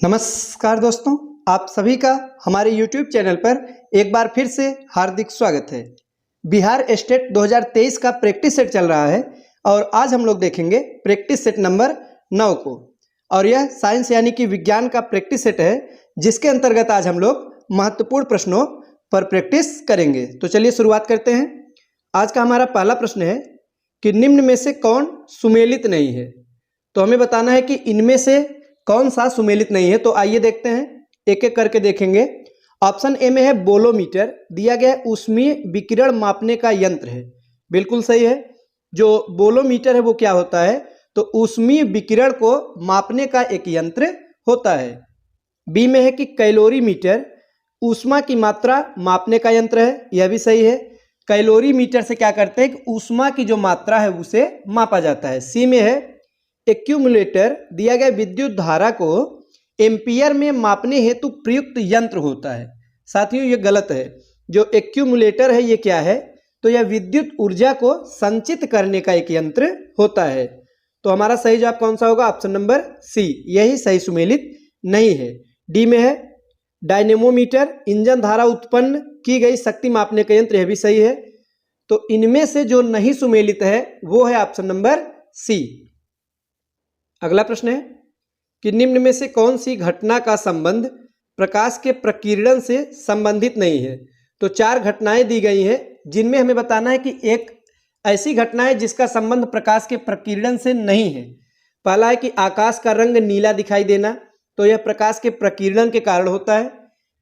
नमस्कार दोस्तों, आप सभी का हमारे YouTube चैनल पर एक बार फिर से हार्दिक स्वागत है। बिहार स्टेट 2023 का प्रैक्टिस सेट चल रहा है और आज हम लोग देखेंगे प्रैक्टिस सेट नंबर 9 को। और यह साइंस यानी कि विज्ञान का प्रैक्टिस सेट है, जिसके अंतर्गत आज हम लोग महत्वपूर्ण प्रश्नों पर प्रैक्टिस करेंगे। तो चलिए शुरुआत करते हैं। आज का हमारा पहला प्रश्न है कि निम्न में से कौन सुमेलित नहीं है। तो हमें बताना है कि इनमें से कौन सा सुमेलित नहीं है। तो आइए देखते हैं, एक एक करके देखेंगे। ऑप्शन ए में है बोलोमीटर, दिया गया है ऊष्मीय विकिरण मापने का यंत्र है। बिल्कुल सही है। जो बोलोमीटर है वो क्या होता है, तो ऊष्मीय विकिरण को मापने का एक यंत्र होता है। बी में है कि कैलोरीमीटर, ऊष्मा की मात्रा मापने का यंत्र है। यह भी सही है। कैलोरीमीटर से क्या करते हैं कि ऊष्मा की जो मात्रा है उसे मापा जाता है। सी में है एक्यूमुलेटर, दिया गया विद्युत धारा को एम्पियर में मापने हेतु प्रयुक्त यंत्र होता है। साथियों ये गलत है। जो एक्यूमुलेटर है ये क्या है, तो यह विद्युत ऊर्जा को संचित करने का एक यंत्र होता है। तो हमारा सही जवाब कौन सा होगा, ऑप्शन नंबर सी, यही सही सुमेलित नहीं है। डी में है डायनेमोमीटर, इंजन धारा उत्पन्न की गई शक्ति मापने का यंत्र, यह भी सही है। तो इनमें से जो नहीं सुमेलित है वो है ऑप्शन नंबर सी। अगला प्रश्न है कि निम्न में से कौन सी घटना का संबंध प्रकाश के प्रकीर्णन से संबंधित नहीं है। तो चार घटनाएं दी गई हैं, जिनमें हमें बताना है कि एक ऐसी घटना है जिसका संबंध प्रकाश के प्रकीर्णन से नहीं है। पहला है कि आकाश का रंग नीला दिखाई देना, तो यह प्रकाश के प्रकीर्णन के कारण होता है।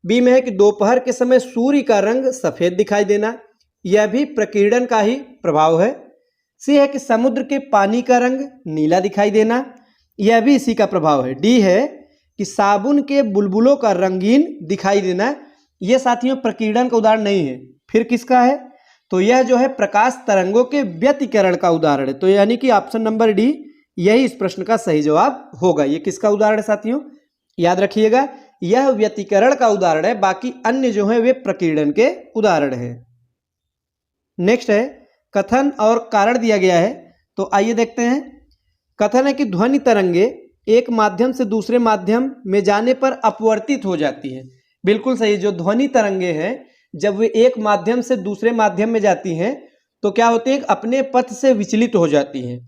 बी में है कि दोपहर के समय सूर्य का रंग सफेद दिखाई देना, यह भी प्रकीर्णन का ही प्रभाव है। सी है कि समुद्र के पानी का रंग नीला दिखाई देना, यह भी इसी का प्रभाव है। डी है कि साबुन के बुलबुलों का रंगीन दिखाई देना, यह साथियों प्रकीर्णन का उदाहरण नहीं है। फिर किसका है, तो यह जो है प्रकाश तरंगों के व्यतिकरण का उदाहरण है। तो यानी कि ऑप्शन नंबर डी यही इस प्रश्न का सही जवाब होगा। यह किसका उदाहरण है साथियों, याद रखिएगा, यह व्यतिकरण का उदाहरण है, बाकी अन्य जो है वे प्रकीर्णन के उदाहरण है। नेक्स्ट है कथन और कारण दिया गया है। तो आइए देखते हैं। कथन है कि ध्वनि तरंगे एक माध्यम से दूसरे माध्यम में जाने पर अपवर्तित हो जाती हैं। बिल्कुल सही। जो ध्वनि तरंगे हैं जब वे एक माध्यम से दूसरे माध्यम में जाती हैं तो क्या होती है, अपने पथ से विचलित हो जाती हैं,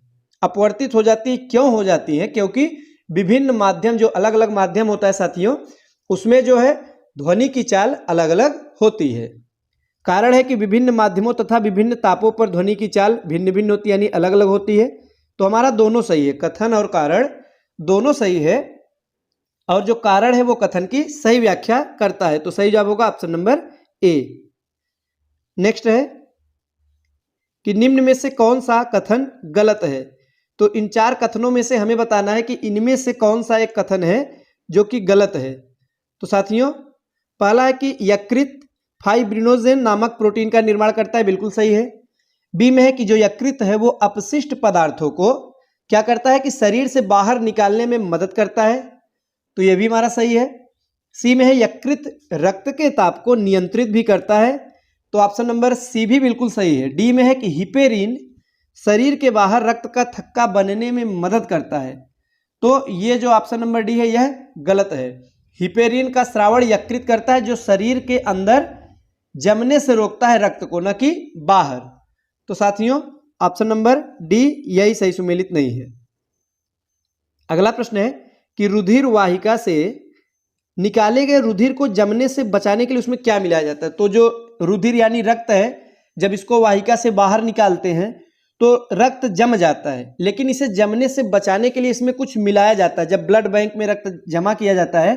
अपवर्तित हो जाती है। क्यों हो जाती हैं, क्योंकि विभिन्न माध्यम, जो अलग अलग माध्यम होता है साथियों, उसमें जो है ध्वनि की चाल अलग अलग होती है। कारण है कि विभिन्न माध्यमों तथा विभिन्न तापों पर ध्वनि की चाल भिन्न भिन्न होती है, यानी अलग अलग होती है। तो हमारा दोनों सही है, कथन और कारण दोनों सही है। और जो कारण है वो कथन की सही व्याख्या करता है। तो सही जवाब होगा ऑप्शन नंबर ए। नेक्स्ट है कि निम्न में से कौन सा कथन गलत है। तो इन चार कथनों में से हमें बताना है कि इनमें से कौन सा एक कथन है जो कि गलत है। तो साथियों पहला है कि यकृत फाइब्रिनोजेन नामक प्रोटीन का निर्माण करता है, बिल्कुल सही है। बी में है कि जो यकृत है वो अपशिष्ट पदार्थों को क्या करता है कि शरीर से बाहर निकालने में मदद करता है, तो यह भी हमारा सही है। सी में है यकृत रक्त के ताप को नियंत्रित भी करता है, तो ऑप्शन नंबर सी भी बिल्कुल सही है। डी में है कि हिपेरिन शरीर के बाहर रक्त का थक्का बनने में मदद करता है, तो ये जो ऑप्शन नंबर डी है यह गलत है। हिपेरिन का स्रावण यकृत करता है, जो शरीर के अंदर जमने से रोकता है रक्त को, न कि बाहर। तो साथियों ऑप्शन नंबर डी यही सही सुमेलित नहीं है। अगला प्रश्न है कि रुधिर वाहिका से निकाले गए रुधिर को जमने से बचाने के लिए उसमें क्या मिलाया जाता है। तो जो रुधिर यानी रक्त है, जब इसको वाहिका से बाहर निकालते हैं तो रक्त जम जाता है, लेकिन इसे जमने से बचाने के लिए इसमें कुछ मिलाया जाता है। जब ब्लड बैंक में रक्त जमा किया जाता है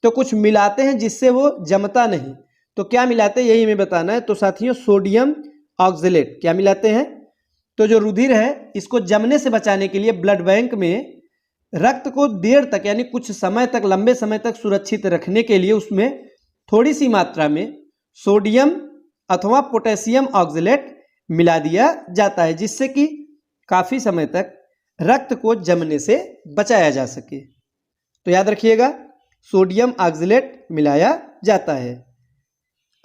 तो कुछ मिलाते हैं जिससे वो जमता नहीं। तो क्या मिलाते हैं यही हमें बताना है। तो साथियों सोडियम ऑक्जेलेट क्या मिलाते हैं। तो जो रुधिर है इसको जमने से बचाने के लिए ब्लड बैंक में रक्त को देर तक, यानी कुछ समय तक, लंबे समय तक सुरक्षित रखने के लिए उसमें थोड़ी सी मात्रा में सोडियम अथवा पोटेशियम ऑक्जेलेट मिला दिया जाता है, जिससे कि काफी समय तक रक्त को जमने से बचाया जा सके। तो याद रखिएगा सोडियम ऑक्जेलेट मिलाया जाता है।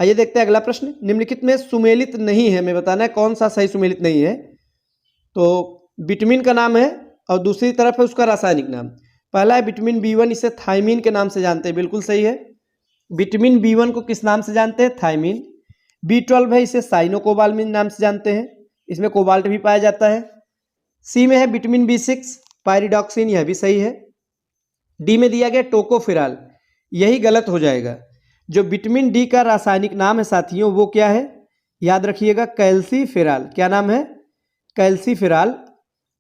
आइए देखते हैं अगला प्रश्न। निम्नलिखित में सुमेलित नहीं है, हमें बताना है कौन सा सही सुमेलित नहीं है। तो विटामिन का नाम है और दूसरी तरफ है उसका रासायनिक नाम। पहला है विटामिन B1, इसे थायमीन के नाम से जानते हैं, बिल्कुल सही है। विटामिन B1 को किस नाम से जानते हैं? थायमीन। B12 है, इसे साइनोकोबालामिन नाम से जानते हैं, इसमें कोबाल्ट भी पाया जाता है। सी में है विटामिन B6 पायरिडॉक्सिन, यह भी सही है। डी में दिया गया टोकोफेराल, यही गलत हो जाएगा। जो विटामिन डी का रासायनिक नाम है साथियों वो क्या है? याद रखिएगा, कैल्सीफेराल। क्या नाम है? कैल्सीफेराल।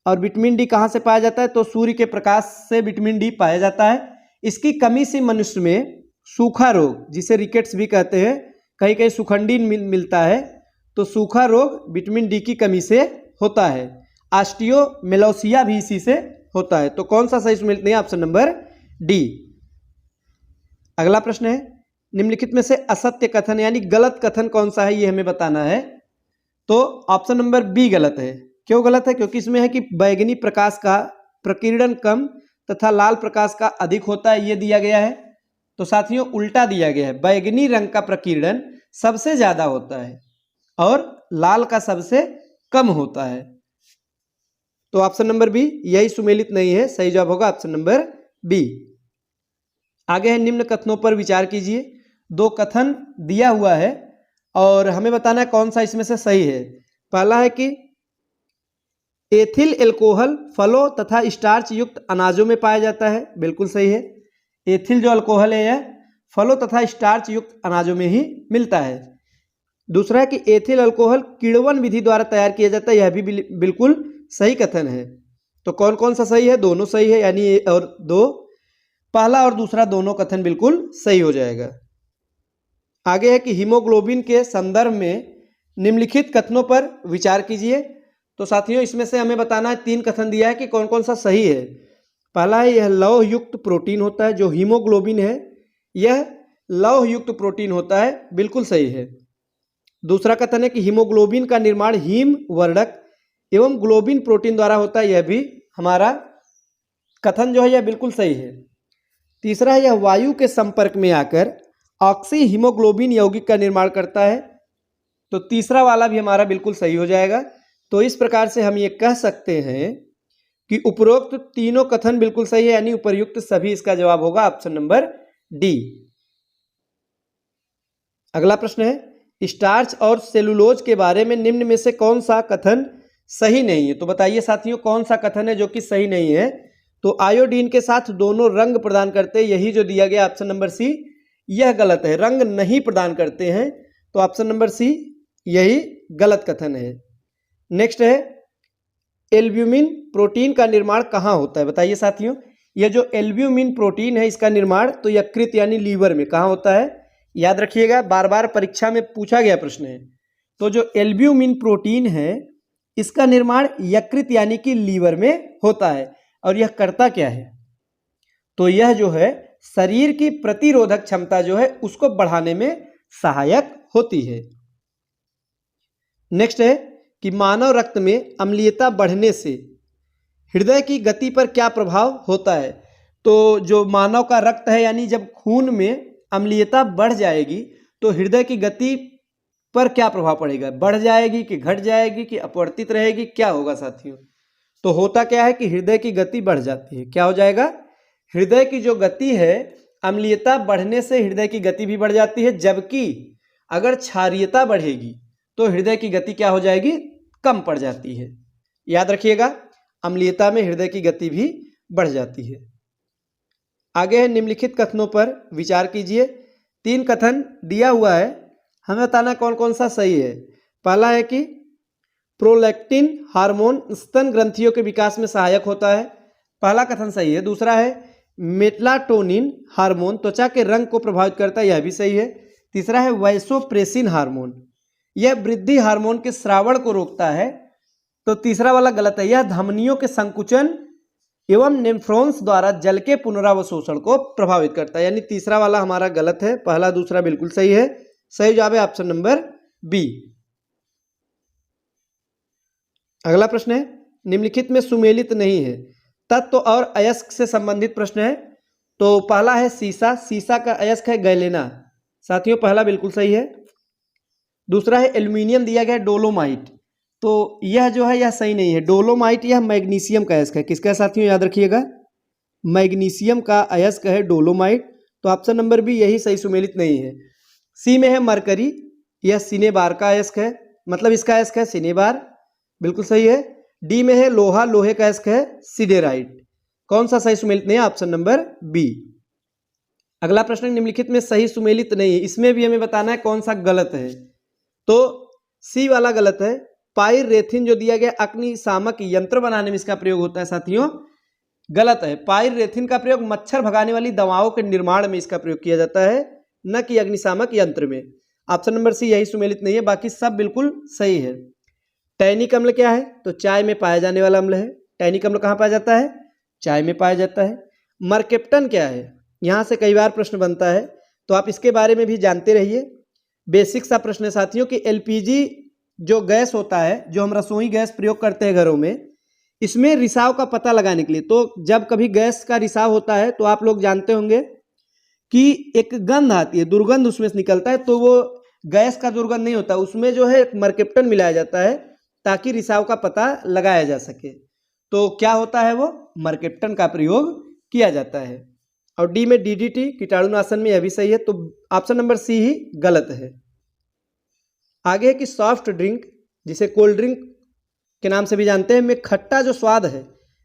और विटामिन डी कहाँ से पाया जाता है? तो सूर्य के प्रकाश से विटामिन डी पाया जाता है। इसकी कमी से मनुष्य में सूखा रोग, जिसे रिकेट्स भी कहते हैं, कहीं कहीं सुखंडी मिलता है, तो सूखा रोग विटामिन डी की कमी से होता है। ऑस्टियोमेलासिया भी इसी से होता है। तो कौन सा सही सुमेलित नहीं है? Option number D. अगला प्रश्न है, निम्नलिखित में से असत्य कथन यानी गलत कथन कौन सा है, ये हमें बताना है। तो ऑप्शन नंबर बी गलत है। क्यों गलत है? क्योंकि इसमें है कि बैगनी प्रकाश का प्रकीर्णन कम तथा लाल प्रकाश का अधिक होता है, ये दिया गया है। तो साथियों उल्टा दिया गया है, बैगनी रंग का प्रकीर्णन सबसे ज्यादा होता है और लाल का सबसे कम होता है। तो ऑप्शन नंबर बी यही सुमेलित नहीं है, सही जवाब होगा ऑप्शन नंबर बी। आगे है, निम्न कथनों पर विचार कीजिए। दो कथन दिया हुआ है और हमें बताना है कौन सा इसमें से सही है। पहला है कि एथिल एल्कोहल फलों तथा स्टार्च युक्त अनाजों में पाया जाता है, बिल्कुल सही है। एथिल जो अल्कोहल है यह फलों तथा स्टार्च युक्त अनाजों में ही मिलता है। दूसरा है कि एथिल अल्कोहल किण्वन विधि द्वारा तैयार किया जाता है, यह भी बिल्कुल सही कथन है। तो कौन कौन सा सही है? दोनों सही है, यानी ए और दो, पहला और दूसरा दोनों कथन बिल्कुल सही हो जाएगा। आगे है कि हीमोग्लोबिन के संदर्भ में निम्नलिखित कथनों पर विचार कीजिए। तो साथियों इसमें से हमें बताना है, तीन कथन दिया है कि कौन कौन सा सही है। पहला है, यह लौह युक्त प्रोटीन होता है, जो हीमोग्लोबिन है यह लौह युक्त प्रोटीन होता है, बिल्कुल सही है। दूसरा कथन है कि हीमोग्लोबिन का निर्माण हीम वर्णक एवं ग्लोबिन प्रोटीन द्वारा होता है, यह भी हमारा कथन जो है यह बिल्कुल सही है। तीसरा है, यह वायु के संपर्क में आकर ऑक्सी हीमोग्लोबिन यौगिक का निर्माण करता है, तो तीसरा वाला भी हमारा बिल्कुल सही हो जाएगा। तो इस प्रकार से हम ये कह सकते हैं कि उपरोक्त तीनों कथन बिल्कुल सही है, यानी उपर्युक्त सभी इसका जवाब होगा ऑप्शन नंबर डी। अगला प्रश्न है, स्टार्च और सेलुलोज के बारे में निम्न में से कौन सा कथन सही नहीं है? तो बताइए साथियों कौन सा कथन है जो कि सही नहीं है? तो आयोडीन के साथ दोनों रंग प्रदान करते हैं, यही जो दिया गया ऑप्शन नंबर सी, यह गलत है। रंग नहीं प्रदान करते हैं, तो ऑप्शन नंबर सी यही गलत कथन है। नेक्स्ट है, एल्ब्यूमिन प्रोटीन का निर्माण कहाँ होता है? बताइए साथियों, यह जो एल्ब्यूमिन प्रोटीन है इसका निर्माण तो यकृत यानी लीवर में कहाँ होता है? याद रखिएगा, बार बार परीक्षा में पूछा गया प्रश्न है। तो जो एल्ब्यूमिन प्रोटीन है इसका निर्माण यकृत यानी कि लीवर में होता है। और यह करता क्या है? तो यह जो है शरीर की प्रतिरोधक क्षमता जो है उसको बढ़ाने में सहायक होती है। नेक्स्ट है कि मानव रक्त में अम्लीयता बढ़ने से हृदय की गति पर क्या प्रभाव होता है? तो जो मानव का रक्त है यानी जब खून में अम्लीयता बढ़ जाएगी तो हृदय की गति पर क्या प्रभाव पड़ेगा? बढ़ जाएगी कि घट जाएगी कि अपवर्तित रहेगी, क्या होगा साथियों? तो होता क्या है कि हृदय की गति बढ़ जाती है। क्या हो जाएगा? हृदय की जो गति है, अम्लीयता बढ़ने से हृदय की गति भी बढ़ जाती है, जबकि अगर क्षारीयता बढ़ेगी तो हृदय की गति क्या हो जाएगी? कम पड़ जाती है। याद रखिएगा, अम्लीयता में हृदय की गति भी बढ़ जाती है। आगे है, निम्नलिखित कथनों पर विचार कीजिए। तीन कथन दिया हुआ है, हमें बताना कौन कौन सा सही है। पहला है कि प्रोलैक्टिन हार्मोन स्तन ग्रंथियों के विकास में सहायक होता है, पहला कथन सही है। दूसरा है मेलाटोनिन हार्मोन त्वचा के रंग को प्रभावित करता है, यह भी सही है। तीसरा है वैसोप्रेसिन हार्मोन, यह वृद्धि हार्मोन के स्रावण को रोकता है, तो तीसरा वाला गलत है। यह धमनियों के संकुचन एवं नेफ्रॉन्स द्वारा जल के पुनरावशोषण को प्रभावित करता है, यानी तीसरा वाला हमारा गलत है। पहला दूसरा बिल्कुल सही है। सही जवाब है ऑप्शन नंबर बी। अगला प्रश्न है, निम्नलिखित में सुमेलित नहीं है। तत्व और अयस्क से संबंधित प्रश्न है। तो पहला है सीसा, सीसा का अयस्क है गैलेना, साथियों पहला बिल्कुल सही है। दूसरा है एल्यूमिनियम दिया गया डोलोमाइट, तो यह जो है यह सही नहीं है। डोलोमाइट यह मैग्नीशियम का अयस्क है, किसका साथियों? याद रखिएगा, मैग्नीशियम का अयस्क है डोलोमाइट, तो ऑप्शन नंबर बी यही सही सुमेलित नहीं है। सी में है मरकरी, यह सिनेबार का अयस्क है, मतलब इसका अयस्क है सिनेबार, बिल्कुल सही है। डी में है लोहा, लोहे का अयस्क है सिडेराइट। कौन सा सही सुमेलित नहीं है? Option number B. अगला प्रश्न निम्नलिखित में सही सुमेलित नहीं है, इसमें भी हमें बताना है कौन सा गलत है। तो सी वाला गलत है। पाइरेथिन जो दिया गया अग्निशामक यंत्र बनाने में इसका प्रयोग होता है साथियों, गलत है। पाइरेथिन का प्रयोग मच्छर भगाने वाली दवाओं के निर्माण में इसका प्रयोग किया जाता है, न कि अग्निशामक यंत्र में। ऑप्शन नंबर सी यही सुमेलित नहीं है, बाकी सब बिल्कुल सही है। टैनिक अम्ल क्या है? तो चाय में पाया जाने वाला अम्ल है। टैनिक अम्ल कहाँ पाया जाता है? चाय में पाया जाता है। मरकेप्टन क्या है? यहाँ से कई बार प्रश्न बनता है, तो आप इसके बारे में भी जानते रहिए। बेसिक सा प्रश्न है साथियों कि एलपीजी जो गैस होता है, जो हम रसोई गैस प्रयोग करते हैं घरों में, इसमें रिसाव का पता लगाने के लिए, तो जब कभी गैस का रिसाव होता है तो आप लोग जानते होंगे कि एक गंध आती है, दुर्गंध उसमें से निकलता है, तो वो गैस का दुर्गंध नहीं होता, उसमें जो है मरकेप्टन मिलाया जाता है ताकि रिसाव का पता लगाया जा सके। तो क्या होता है? वो मरकेप्टन का प्रयोग किया जाता है। और डी में डीडीटी कीटाणुनाशन में, यह भी सही है, तो ऑप्शन नंबर सी ही गलत है। आगे है कि सॉफ्ट ड्रिंक, जिसे कोल्ड ड्रिंक के नाम से भी जानते हैं, में खट्टा जो स्वाद है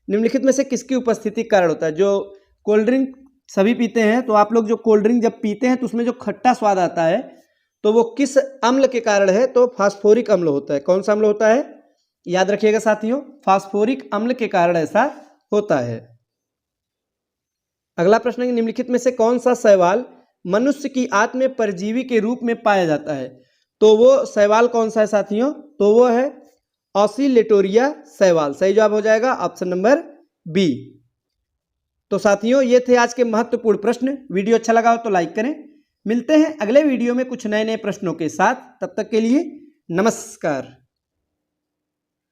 निम्नलिखित में से किसकी उपस्थिति के कारण होता है? जो कोल्ड ड्रिंक सभी पीते हैं, तो आप लोग जो कोल्ड ड्रिंक जब पीते हैं तो उसमें जो खट्टा स्वाद आता है, तो वो किस अम्ल के कारण है? तो फास्फोरिक अम्ल होता है। कौन सा अम्ल होता है? याद रखिएगा साथियों, फास्फोरिक अम्ल के कारण ऐसा होता है। अगला प्रश्न है, निम्नलिखित में से कौन सा शैवाल मनुष्य की आंत में परजीवी के रूप में पाया जाता है? तो वो शैवाल कौन सा है साथियों? तो वो है ऑसिलेटोरिया शैवाल। सही जवाब हो जाएगा ऑप्शन नंबर बी। तो साथियों ये थे आज के महत्वपूर्ण प्रश्न। वीडियो अच्छा लगा हो तो लाइक करें। मिलते हैं अगले वीडियो में कुछ नए नए प्रश्नों के साथ। तब तक के लिए नमस्कार।